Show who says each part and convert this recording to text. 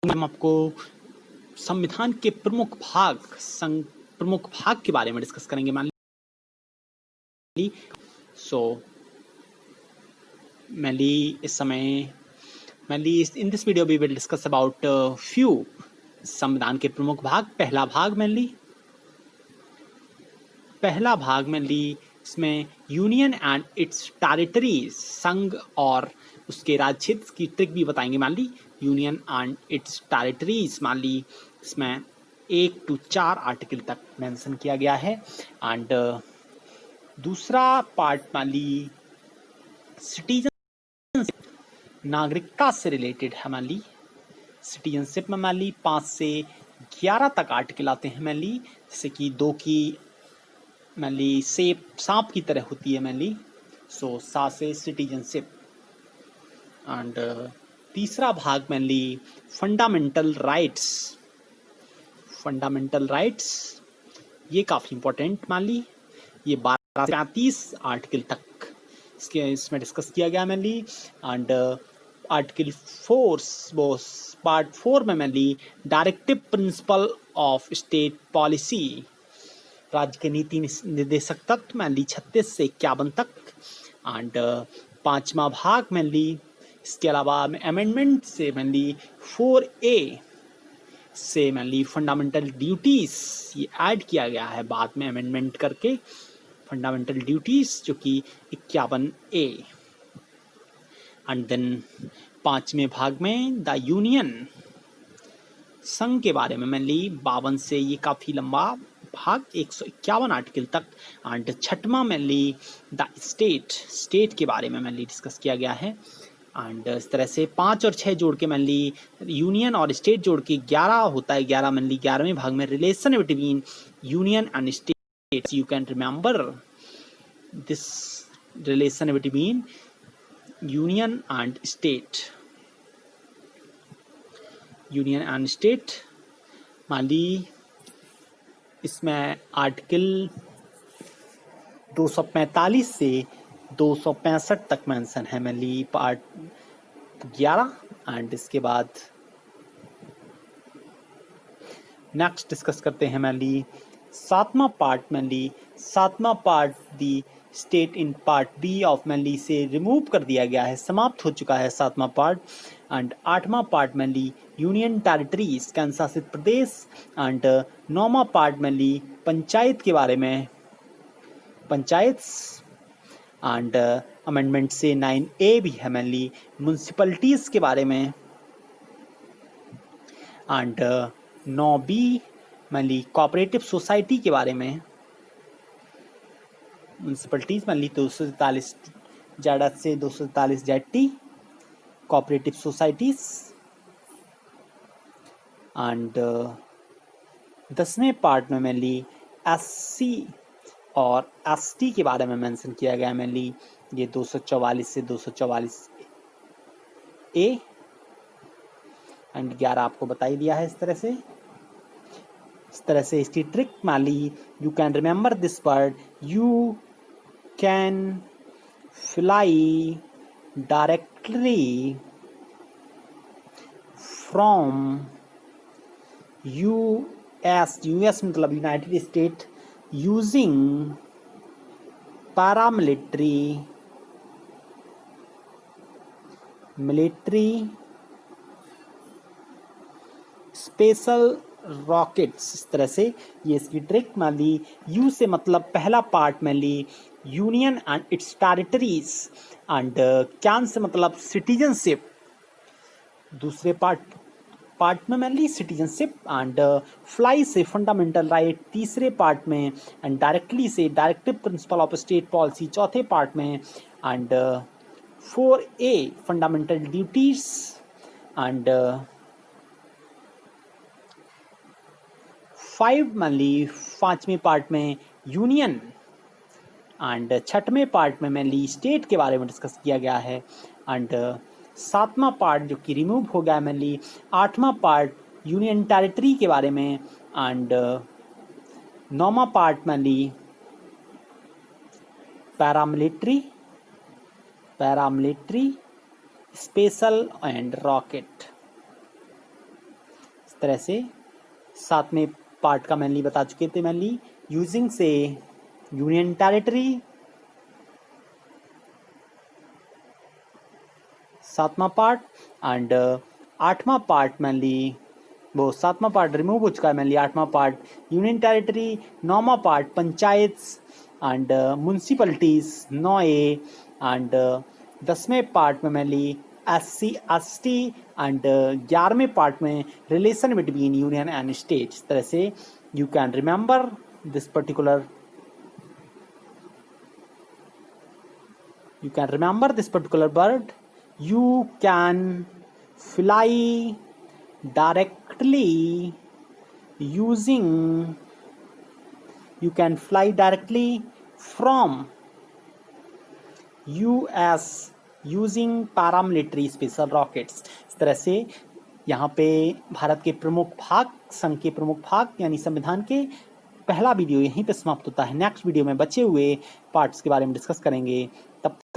Speaker 1: हम आपको संविधान के प्रमुख भाग के बारे में डिस्कस करेंगे। मान ली इस समय in this video we will discuss about few संविधान के प्रमुख भाग। पहला भाग इसमें यूनियन एंड इट्स टेरिटरीज, संघ और उसके राज्य क्षेत्र की ट्रिक भी बताएंगे। मान ली यूनियन एंड इट्स टेरिटरीज, मान ली इसमें 1 to 4 आर्टिकल तक मेंशन किया गया है। एंड दूसरा पार्ट मान ली सिटीजन, नागरिकता से रिलेटेड है। मान ली सिटीजनशिप में मान ली 5 से 11 तक आर्टिकल आते हैं। मान ली जैसे कि 2 की मान ली सांप की तरह होती है मान ली, सो सा से सिटीजनशिप। एंड तीसरा भाग मान ली फंडामेंटल राइट्स, ये काफ़ी इंपॉर्टेंट मान ली, ये 12 से 35 आर्टिकल तक इसमें डिस्कस किया गया मान ली। एंड आर्टिकल 4 पार्ट 4 में मान ली directive principle of state policy, राज्य के नीति निर्देशक तत्व मान ली 36 से 51 तक। एंड पांचवा भाग मान ली इसके अलावा अमेंडमेंट से मान ली 4A से मान ली फंडामेंटल ड्यूटीज, ये ऐड किया गया है बाद में अमेंडमेंट करके, फंडामेंटल ड्यूटीज जो कि 51A। एंड देन पांचवें भाग में द यूनियन, संघ के बारे में मान ली 52 से, ये काफ़ी लंबा भाग 151 आर्टिकल तक। एंड छठवां मान ली द स्टेट के बारे में मान ली डिस्कस किया गया है। एंड इस तरह से 5 और 6 जोड़ के मान ली यूनियन और स्टेट जोड़ के 11 होता है। 11 मान ली 11वें भाग में relation between union and state, you can remember this relation between union and state. मान ली इसमें आर्टिकल 245 से 265 तक मेंशन है मान ली पार्ट 11। एंड इसके बाद नेक्स्ट डिस्कस करते हैं मान ली सातवां part the state in part B of मान ली से रिमूव कर दिया गया है, समाप्त हो चुका है सातवां पार्ट। एंड आठवां पार्ट मान ली यूनियन टेरिटरीज, केंद्र शासित प्रदेश। एंड नौवां पार्ट मान ली पंचायत के बारे में, पंचायत। एंड अमेंडमेंट से 9A भी है मान ली म्यूनसिपलिटीज के बारे में। एंड 9B मान ली कोऑपरेटिव सोसाइटी के बारे में, म्यूनसिपलिटीज मान ली 243 ज़्यादा से 243 ZT कोऑपरेटिव सोसाइटीज। एंड 10वें पार्ट में मान ली SC और ST के बारे में मेंशन किया गया मान ली, ये 244 से 244A। एंड 11 आपको बता ही दिया है। इस तरह से इसकी ट्रिक मान ली, you can remember this word, you can fly directly from US मतलब United State using paramilitary special rockets. इस तरह से ये इसकी ट्रिक मान ली। यू से मतलब पहला पार्ट मान ली union and its territories. And can से मतलब सिटीजनशिप, दूसरे पार्ट में मान ली सिटीजनशिप। एंड फ्लाई से फंडामेंटल राइट तीसरे पार्ट में। एंड डायरेक्टली से directive principle of state policy चौथे पार्ट में। And 4A fundamental duties. And 5 मान ली 5वें पार्ट में यूनियन। एंड 6वें पार्ट में मान ली स्टेट के बारे में डिस्कस किया गया है। एंड 7वां पार्ट जो कि रिमूव हो गया मान ली 8वां पार्ट यूनियन टेरिटरी के बारे में। एंड 9वां पार्ट मान ली पैरामिलिट्री स्पेशल एंड रॉकेट। तरह से 7वें पार्ट का मेनली बता चुके थे। मेनली यूजिंग से यूनियन टेरिटरी, 7वां पार्ट, एंड 8वां पार्ट मेनली वो 7वां पार्ट रिमूव हो चुका है। मेनली 8वां पार्ट यूनियन टेरिटरी, 9वां part panchayats and municipalities 9A, and 10वें पार्ट में मेनली SC ST, एंड 11वें पार्ट में relation between union and state. इस तरह से you can remember this particular bird. You can fly directly from US using paramilitary special rockets. इस तरह से यहाँ पे भारत के प्रमुख भाग, संघ के प्रमुख भाग यानी संविधान के पहला वीडियो यहीं पे समाप्त होता है। नेक्स्ट वीडियो में बचे हुए पार्ट्स के बारे में डिस्कस करेंगे। तब तक